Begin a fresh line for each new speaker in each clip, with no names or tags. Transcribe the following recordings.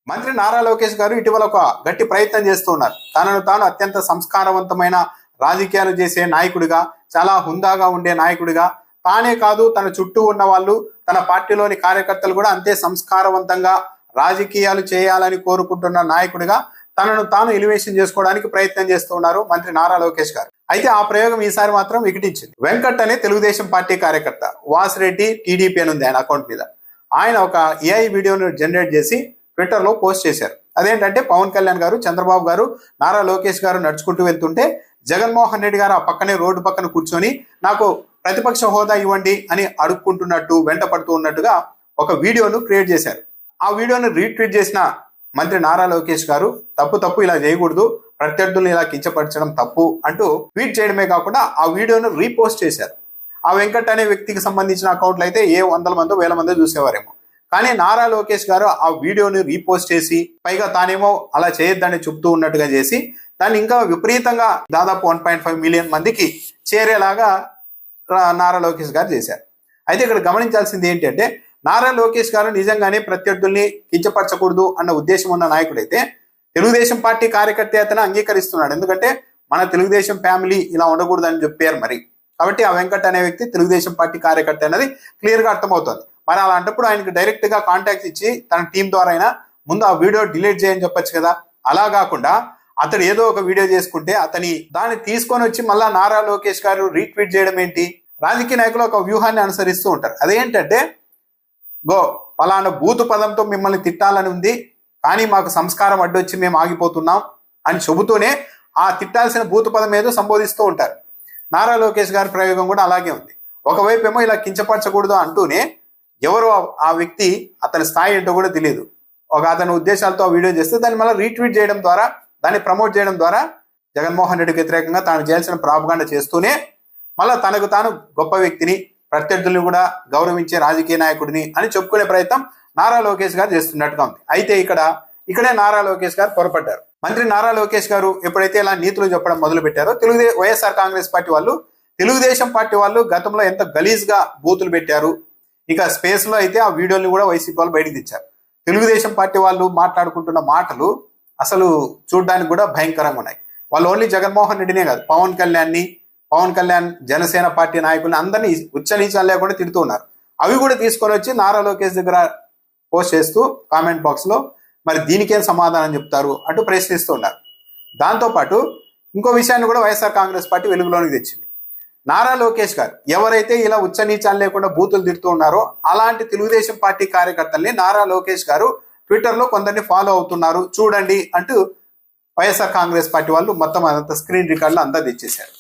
మంత్రి నారా లోకేష్ గారు ఇటీవల ఒక గట్టి ప్రయత్నం చేస్తూ ఉన్నారు. తనను తాను అత్యంత సంస్కారవంతమైన రాజకీయాలు చేసే నాయకుడిగా, చాలా హుందాగా ఉండే నాయకుడిగా, తానే కాదు తన చుట్టూ ఉన్న వాళ్ళు, తన పార్టీలోని కార్యకర్తలు కూడా అంతే సంస్కారవంతంగా రాజకీయాలు చేయాలని కోరుకుంటున్న నాయకుడిగా తనను తాను ఎలివేషన్ చేసుకోవడానికి ప్రయత్నం చేస్తూ ఉన్నారు మంత్రి నారా లోకేష్ గారు. అయితే ఆ ప్రయోగం ఈసారి మాత్రం వికటించింది. వెంకట్ అనే తెలుగుదేశం పార్టీ కార్యకర్త, వాసిరెడ్డి టీడీపీ అని ఉంది ఆయన అకౌంట్ మీద. ఆయన ఒక ఏఐ వీడియోను జనరేట్ చేసి ట్విట్టర్ లో పోస్ట్ చేశారు. అదేంటంటే పవన్ కళ్యాణ్ గారు, చంద్రబాబు గారు, నారా లోకేష్ గారు నడుచుకుంటూ వెళ్తుంటే జగన్మోహన్ రెడ్డి గారు ఆ పక్కనే రోడ్డు పక్కన కూర్చొని నాకు ప్రతిపక్ష హోదా ఇవ్వండి అని అడుక్కుంటున్నట్టు, వెంట పడుతూ ఉన్నట్టుగా ఒక వీడియోను క్రియేట్ చేశారు. ఆ వీడియోను రీట్వీట్ చేసిన మంత్రి నారా లోకేష్ గారు తప్పు ఇలా చేయకూడదు, ప్రత్యర్థులను ఇలా కించపరచడం తప్పు అంటూ ట్వీట్ చేయడమే కాకుండా ఆ వీడియోను రీపోస్ట్ చేశారు. ఆ వెంకట్ అనే వ్యక్తికి సంబంధించిన అకౌంట్లు అయితే ఏ 100 మందో 1000 మందో చూసేవారేమో. కానీ నారా లోకేష్ గారు ఆ వీడియోని రీపోస్ట్ చేసి, పైగా తానేమో అలా చేయొద్దని చెప్తూ ఉన్నట్టుగా చేసి, దాన్ని ఇంకా విపరీతంగా దాదాపు 1.5 మిలియన్ మందికి చేరేలాగా నారా లోకేష్ గారు చేశారు. అయితే ఇక్కడ గమనించాల్సింది ఏంటంటే, నారా లోకేష్ గారు నిజంగానే ప్రత్యర్థుల్ని కించపరచకూడదు అన్న ఉద్దేశం ఉన్న నాయకుడైతే తెలుగుదేశం పార్టీ కార్యకర్త అతను అంగీకరిస్తున్నాడు. ఎందుకంటే మన తెలుగుదేశం ఫ్యామిలీ ఇలా ఉండకూడదు అని చెప్పారు మరి. కాబట్టి ఆ వెంకట్ అనే వ్యక్తి తెలుగుదేశం పార్టీ కార్యకర్త అనేది క్లియర్ గా అర్థమవుతుంది. మరి అలాంటప్పుడు ఆయనకు డైరెక్ట్ గా కాంటాక్ట్ ఇచ్చి తన టీం ద్వారా అయినా ముందు ఆ వీడియో డిలీట్ చేయని చెప్పొచ్చు కదా. అలా కాకుండా అతడు ఏదో ఒక వీడియో చేసుకుంటే దాన్ని తీసుకొని వచ్చి మళ్ళా నారా లోకేష్ గారు రీట్వీట్ చేయడం ఏంటి? రాజకీయ నాయకులు ఒక వ్యూహాన్ని అనుసరిస్తూ ఉంటారు. అదేంటంటే, పలానా బూతు పదంతో మిమ్మల్ని తిట్టాలని ఉంది, కానీ మాకు సంస్కారం అడ్డొచ్చి మేము ఆగిపోతున్నాం అని చెబుతూనే ఆ తిట్టాల్సిన బూతు పదం ఏదో సంబోధిస్తూ ఉంటారు. నారా లోకేష్ గారి ప్రయోగం కూడా అలాగే ఉంది. ఒకవైపు ఏమో ఇలా కించపరచకూడదు అంటూనే ఎవరు ఆ వ్యక్తి, అతని స్థాయి ఏంటో కూడా తెలియదు, అతని ఉద్దేశాలతో ఆ వీడియో చేస్తే దాన్ని మళ్ళీ రీట్వీట్ చేయడం ద్వారా, దాన్ని ప్రమోట్ చేయడం ద్వారా జగన్మోహన్ రెడ్డికి వ్యతిరేకంగా తాను చేయాల్సిన ప్రాపగాండా చేస్తూనే మళ్ళీ తనకు తాను గొప్ప వ్యక్తిని, ప్రత్యర్థుల్ని కూడా గౌరవించే రాజకీయ నాయకుడిని అని చెప్పుకునే ప్రయత్నం నారా లోకేష్ గారు చేస్తున్నట్టుగా ఉంది. అయితే ఇక్కడే నారా లోకేష్ గారు పొరపడ్డారు. మంత్రి నారా లోకేష్ గారు ఎప్పుడైతే ఇలా నీతులు చెప్పడం మొదలు పెట్టారో, వైఎస్ఆర్ కాంగ్రెస్ పార్టీ వాళ్ళు, తెలుగుదేశం పార్టీ వాళ్ళు గతంలో ఎంత గలీజ్ గా బూతులు పెట్టారు. ఇక స్పేస్ లో అయితే ఆ వీడియోని కూడా వైసీపీ వాళ్ళు బయటకు తెచ్చారు. తెలుగుదేశం పార్టీ వాళ్ళు మాట్లాడుకుంటున్న మాటలు అసలు చూడడానికి కూడా భయంకరంగా ఉన్నాయి. వాళ్ళు ఓన్లీ జగన్మోహన్ రెడ్డినే కాదు, పవన్ కళ్యాణ్ జనసేన పార్టీ నాయకుల్ని అందరినీ ఉచ్చనీచాలు లేకుండా తిడుతూ ఉన్నారు. అవి కూడా తీసుకొని వచ్చి నారా లోకేష్ దగ్గర పోస్ట్ చేస్తూ కామెంట్ బాక్స్ లో మరి దీనికేం సమాధానం చెప్తారు అంటూ ప్రశ్నిస్తూ ఉన్నారు. దాంతోపాటు ఇంకో విషయాన్ని కూడా వైఎస్ఆర్ కాంగ్రెస్ పార్టీ వెలుగులోనికి తెచ్చింది. నారా లోకేష్ గారు ఎవరైతే ఇలా ఉచ్చనీచాలు లేకుండా బూతులు తిడుతూ ఉన్నారో అలాంటి తెలుగుదేశం పార్టీ కార్యకర్తల్ని నారా లోకేష్ గారు ట్విట్టర్ లో కొందరిని ఫాలో అవుతున్నారు చూడండి అంటూ వైఎస్ఆర్ కాంగ్రెస్ పార్టీ వాళ్ళు మొత్తం అదంతా స్క్రీన్ రికార్డులు అంతా తెచ్చేశారు.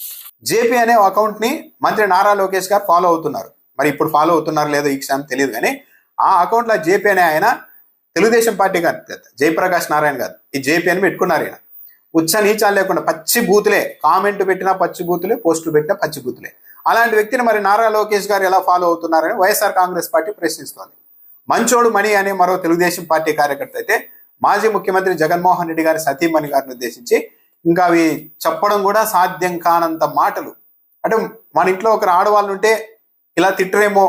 జేపీ అనే అకౌంట్ ని మంత్రి నారా లోకేష్ గారు ఫాలో అవుతున్నారు. మరి ఇప్పుడు ఫాలో అవుతున్నారు లేదో ఈ క్షణం తెలియదు, కానీ ఆ అకౌంట్ లో జేపీ అనే ఆయన తెలుగుదేశం పార్టీ గారు జయప్రకాష్ నారాయణ గారు ఈ జేపీ అని పెట్టుకున్నారు. ఆయన ఉచ్చ నీచాలు లేకుండా పచ్చి బూతులే, కామెంట్ పెట్టినా పచ్చి బూతులే, పోస్టులు పెట్టినా పచ్చి బూతులే. అలాంటి వ్యక్తిని మరి నారా లోకేష్ గారు ఎలా ఫాలో అవుతున్నారని వైఎస్ఆర్ కాంగ్రెస్ పార్టీ ప్రశ్నిస్తోంది. మంచోడు మణి అనే మరో తెలుగుదేశం పార్టీ కార్యకర్త అయితే మాజీ ముఖ్యమంత్రి జగన్మోహన్ రెడ్డి గారి సతీమణి గారిని ఉద్దేశించి ఇంకా అవి చెప్పడం కూడా సాధ్యం కానంత మాటలు. అంటే మన ఇంట్లో ఒకరు ఆడవాళ్ళు ఉంటే ఇలా తిట్టరేమో,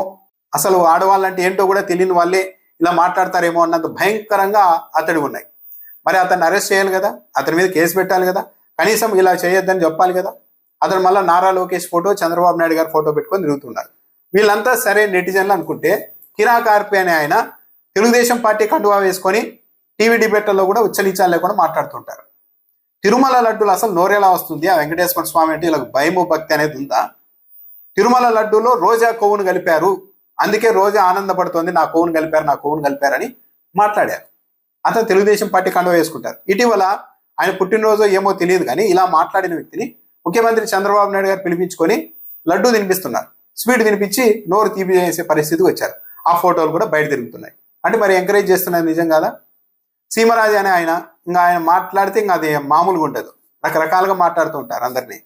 అసలు ఆడవాళ్ళంటే ఏంటో కూడా తెలియని వాళ్ళే ఇలా మాట్లాడతారేమో అన్నంత భయంకరంగా అతడు ఉన్నాయి. మరి అతన్ని అరెస్ట్ చేయాలి కదా, అతని మీద కేసు పెట్టాలి కదా, కనీసం ఇలా చేయొద్దని చెప్పాలి కదా. అతను మళ్ళీ నారా లోకేష్ ఫోటో, చంద్రబాబు నాయుడు గారి ఫోటో పెట్టుకొని తిరుగుతున్నారు. వీళ్ళంతా సరే నెటిజన్లు అనుకుంటే, కిరాక్ ఆర్పి అనే ఆయన తెలుగుదేశం పార్టీ కండువా వేసుకొని టీవీ డిబేట్లలో కూడా ఉచ్చనీచాలు లేకుండా మాట్లాడుతుంటారు. తిరుమల లడ్డూలు అసలు నోరేలా వస్తుంది? ఆ వెంకటేశ్వర స్వామి అంటే ఇలా భయము భక్తి అనేది ఉందా? తిరుమల లడ్డూలో రోజా కొవ్వును కలిపారు, అందుకే రోజా ఆనందపడుతోంది, నా కొవ్వును కలిపారని మాట్లాడారు. అతను తెలుగుదేశం పార్టీ కండువా వేసుకుంటారు. ఇటీవల ఆయన పుట్టినరోజు ఏమో తెలియదు కానీ ఇలా మాట్లాడిన వ్యక్తిని ముఖ్యమంత్రి చంద్రబాబు నాయుడు గారు పిలిపించుకొని లడ్డూ తినిపిస్తున్నారు. స్వీట్ తినిపించి నోరు తీపిచేసే పరిస్థితికి వచ్చారు. ఆ ఫోటోలు కూడా బయట తిరుగుతున్నాయి. అంటే మరి ఎంకరేజ్ చేస్తున్నది నిజం కాదా? సీమరాజు అనే ఆయన ఆయన మాట్లాడితే ఇంకా అది మామూలుగా ఉండదు, రకరకాలుగా మాట్లాడుతూ ఉంటారు అందరినీ.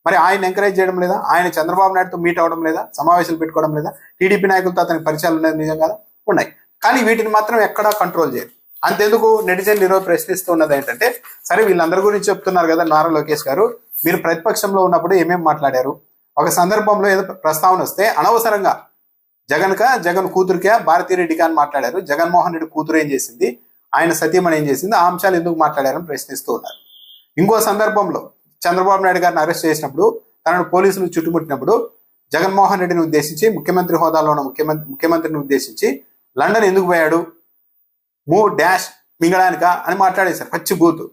మరి ఆయన ఎంకరేజ్ చేయడం లేదా? ఆయన చంద్రబాబు నాయుడుతో మీట్ అవ్వడం లేదా? సమావేశాలు పెట్టుకోవడం లేదా? టీడీపీ నాయకులతో అతనికి పరిచయాలు ఉన్నాయి నిజం కదా? ఉన్నాయి. కానీ వీటిని మాత్రం ఎక్కడా కంట్రోల్ చేయరు. అంతెందుకు నెటిజన్లు ఈరోజు ప్రశ్నిస్తున్నది ఏంటంటే, సరే వీళ్ళందరి గురించి చెప్తున్నారు కదా నారా లోకేష్ గారు, మీరు ప్రతిపక్షంలో ఉన్నప్పుడు ఏమేమి మాట్లాడారు? ఒక సందర్భంలో ఏదో ప్రస్తావన వస్తే అనవసరంగా జగన్ కూతురికే భారతీరెడ్డికి అని మాట్లాడారు. జగన్మోహన్ రెడ్డి కూతురు ఏం చేసింది? ఆయన సతీమణి ఏం చేసింది, ఆ అంశాలు ఎందుకు మాట్లాడారని ప్రశ్నిస్తూ ఉన్నారు. ఇంకో సందర్భంలో చంద్రబాబు నాయుడు గారిని అరెస్ట్ చేసినప్పుడు, తనను పోలీసులు చుట్టుముట్టినప్పుడు జగన్మోహన్ రెడ్డిని ఉద్దేశించి, ముఖ్యమంత్రి హోదాలో ఉన్న ముఖ్యమంత్రిని ఉద్దేశించి లండన్ ఎందుకు పోయాడు, డాష్ మింగడానిక అని మాట్లాడేశారు, పచ్చి బూతు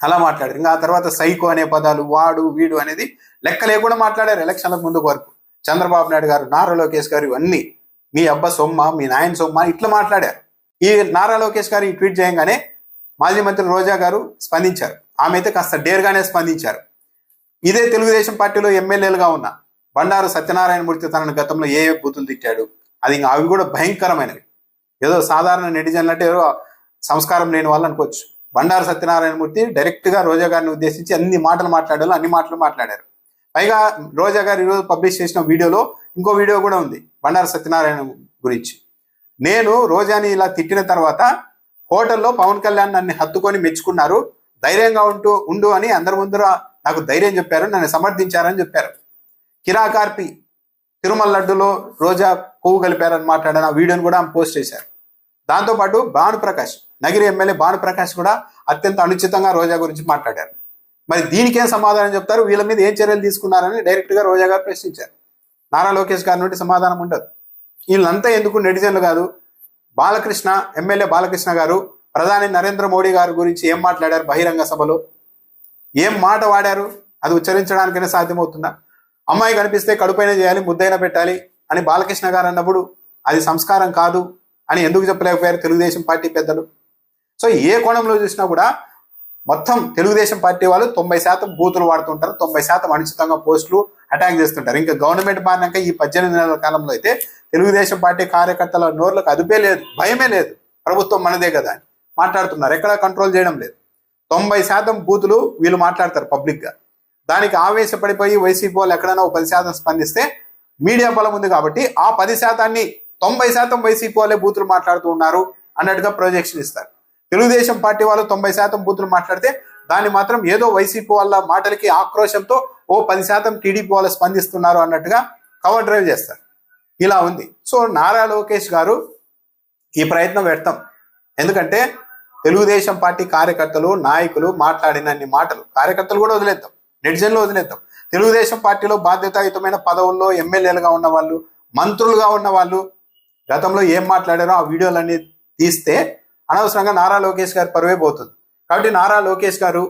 అలా మాట్లాడారు. ఇంకా ఆ తర్వాత సైకో అనే పదాలు, వాడు వీడు అనేది లెక్క లేకుండా మాట్లాడారు ఎలక్షన్లకు ముందు వరకు. చంద్రబాబు నాయుడు గారు, నారా లోకేష్ గారు ఇవన్నీ మీ అబ్బ సొమ్మ, మీ నాయన సొమ్మ ఇట్లా మాట్లాడారు. ఈ నారా లోకేష్ గారు ఈ ట్వీట్ చేయగానే మాజీ మంత్రి రోజా గారు స్పందించారు. ఆమె అయితే కాస్త డేర్గానే స్పందించారు. ఇదే తెలుగుదేశం పార్టీలో ఎమ్మెల్యేలుగా ఉన్న బండారు సత్యనారాయణమూర్తి తనను గతంలో ఏ బూతులు తిట్టాడు, అది ఇంకా అవి కూడా భయంకరమైనవి. ఏదో సాధారణ నెటిజన్లు అంటే ఏదో సంస్కారం లేని వాళ్ళు అనుకోవచ్చు. బండారు సత్యనారాయణమూర్తి డైరెక్ట్ గా రోజా గారిని ఉద్దేశించి అన్ని మాటలు మాట్లాడారు, అన్ని మాటలు మాట్లాడారు. పైగా రోజా గారు ఈరోజు పబ్లిష్ చేసిన వీడియోలో ఇంకో వీడియో కూడా ఉంది బండారు సత్యనారాయణ గురించి. నేను రోజాని ఇలా తిట్టిన తర్వాత హోటల్లో పవన్ కళ్యాణ్ నన్ను హత్తుకొని మెచ్చుకున్నారు, ధైర్యంగా ఉండు అని అందరి ముందర నాకు ధైర్యం చెప్పారు, నన్ను సమర్థించారని చెప్పారు. కిరాకార్పి తిరుమల లడ్డులో రోజా పువ్వు కలిపారని మాట్లాడిన వీడియోని కూడా ఆమె పోస్ట్ చేశారు. దాంతోపాటు భానుప్రకాష్, నగిరి ఎమ్మెల్యే భానుప్రకాష్ కూడా అత్యంత అనుచితంగా రోజా గురించి మాట్లాడారు. మరి దీనికేం సమాధానం చెప్తారు, వీళ్ళ మీద ఏం చర్యలు తీసుకున్నారని డైరెక్ట్ గా రోజా గారు ప్రశ్నించారు. నారా లోకేష్ గారి నుండి సమాధానం ఉండదు. వీళ్ళంతా ఎందుకు నెటిజన్లు కాదు, బాలకృష్ణ, ఎమ్మెల్యే బాలకృష్ణ గారు ప్రధాని నరేంద్ర మోడీ గారి గురించి ఏం మాట్లాడారు, బహిరంగ సభలో ఏం మాట వాడారు, అది ఉచ్చరించడానికైనా సాధ్యమవుతుందా? అమ్మాయి కనిపిస్తే కడుపైన చేయాలి, ముద్దైనా పెట్టాలి అని బాలకృష్ణ గారు అన్నప్పుడు అది సంస్కారం కాదు అని ఎందుకు చెప్పలేకపోయారు తెలుగుదేశం పార్టీ పెద్దలు? సో ఏ కోణంలో చూసినా కూడా మొత్తం తెలుగుదేశం పార్టీ వాళ్ళు 90% బూతులు వాడుతుంటారు, 90% అనుచితంగా పోస్టులు అటాక్ చేస్తుంటారు. ఇంకా గవర్నమెంట్ మారినాక ఈ 18 నెలల కాలంలో అయితే తెలుగుదేశం పార్టీ కార్యకర్తల నోర్లకు అదుపే లేదు, భయమే లేదు. ప్రభుత్వం మనదే కదా అని మాట్లాడుతున్నారు, ఎక్కడా కంట్రోల్ చేయడం లేదు. 90% బూతులు వీళ్ళు మాట్లాడతారు పబ్లిక్ గా. దానికి ఆవేశపడిపోయి వైసీపీ వాళ్ళు ఎక్కడైనా 10% స్పందిస్తే మీడియా బలం ఉంది కాబట్టి ఆ 10%ని 90% వైసీపీ వాళ్ళే బూతులు మాట్లాడుతూ ఉన్నారు అన్నట్టుగా ప్రొజెక్షన్ ఇస్తారు. తెలుగుదేశం పార్టీ వాళ్ళు 90% బూతులు మాట్లాడితే దాన్ని మాత్రం ఏదో వైసీపీ వాళ్ళ మాటలకి ఆక్రోశంతో 10% టీడీపీ వాళ్ళు స్పందిస్తున్నారు అన్నట్టుగా కవర్ డ్రైవ్ చేస్తారు. ఇలా ఉంది. సో నారా లోకేష్ గారు ఈ ప్రయత్నం వ్యర్థం. ఎందుకంటే తెలుగుదేశం పార్టీ కార్యకర్తలు, నాయకులు మాట్లాడినన్ని మాటలు కార్యకర్తలు కూడా వదిలేద్దాం, నెటిజన్లు వదిలేద్దాం, తెలుగుదేశం పార్టీలో బాధ్యతాయుతమైన పదవుల్లో ఎమ్మెల్యేలుగా ఉన్న వాళ్ళు, మంత్రులుగా ఉన్న వాళ్ళు గతంలో ఏం మాట్లాడారో ఆ వీడియోలన్నీ తీస్తే అనవసరంగా నారా లోకేష్ గారి పరువే పోతుంది. కాబట్టి నారా లోకేష్ గారు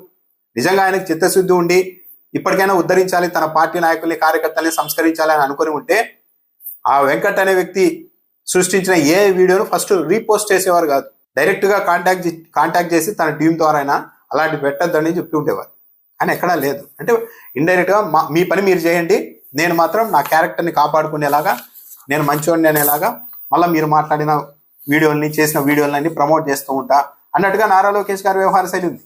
నిజంగా ఆయనకు చిత్తశుద్ధి ఉండి ఇప్పటికైనా ఉద్ధరించాలి, తన పార్టీ నాయకుల్ని, కార్యకర్తల్ని సంస్కరించాలి అని అనుకుని ఉంటే ఆ వెంకట్ అనే వ్యక్తి సృష్టించిన ఏ వీడియోను ఫస్ట్ రీపోస్ట్ చేసేవారు కాదు, డైరెక్ట్ గా కాంటాక్ట్ చేసి తన టీం ద్వారా అయినా అలాంటి పెట్టద్దని చెప్పి ఉండేవారు. కానీ ఎక్కడా లేదు. అంటే ఇండైరెక్ట్ గా మీ పని మీరు చేయండి, నేను మాత్రం నా క్యారెక్టర్ని కాపాడుకునేలాగా, నేను మంచివాడిని అనేలాగా మళ్ళీ మీరు మాట్లాడిన వీడియోల్ని, చేసిన వీడియోలన్నీ ప్రమోట్ చేస్తూ ఉంటా అన్నట్టుగా నారా లోకేష్ గారి వ్యవహార శైలి ఉంది.